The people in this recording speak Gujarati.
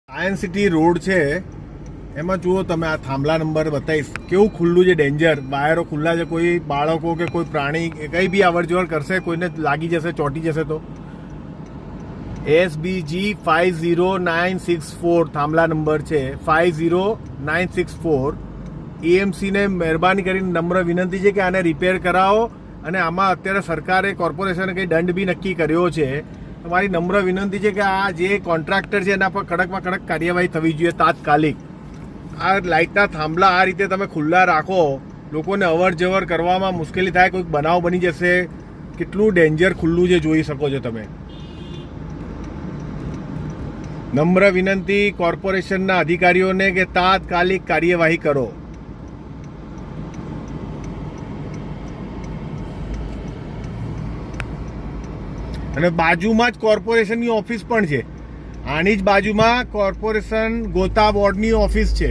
સાયન્સ સિટી રોડ છે એમાં જુઓ તમે આ થાંભલા નંબર બતાવીશ કેવું ખુલ્લું છે, ડેન્જર. વાયરો ખુલ્લા છે, કોઈ બાળકો કે કોઈ પ્રાણી કંઈ બી અવર જવર કરશે, કોઈને લાગી જશે, ચોંટી જશે તો. SBG 50964 થાંભલા નંબર છે, 50964. EMC ને મહેરબાની કરીને નમ્ર વિનંતી છે કે આને રિપેર કરાવો, અને આમાં અત્યારે સરકારે કોર્પોરેશને કંઈ દંડ બી નક્કી કર્યો છે. મારી નમ્ર વિનંતી છે કે આ જે કોન્ટ્રાક્ટર છે એના પર કડકમાં કડક કાર્યવાહી થવી જોઈએ તાત્કાલિક. આ લાઇટના થાંભલા આ રીતે તમે ખુલ્લા રાખો, લોકોને અવર જવર કરવામાં મુશ્કેલી થાય, કોઈક બનાવ બની જશે. કેટલું ડેન્જર ખુલ્લું છે જોઈ શકો છો તમે. નમ્ર વિનંતી કોર્પોરેશનના અધિકારીઓને કે તાત્કાલિક કાર્યવાહી કરો. અને બાજુમાં જ કોર્પોરેશનની ઓફિસ પણ છે. આની જ બાજુમાં કોર્પોરેશન ગોતા બોર્ડની ઓફિસ છે.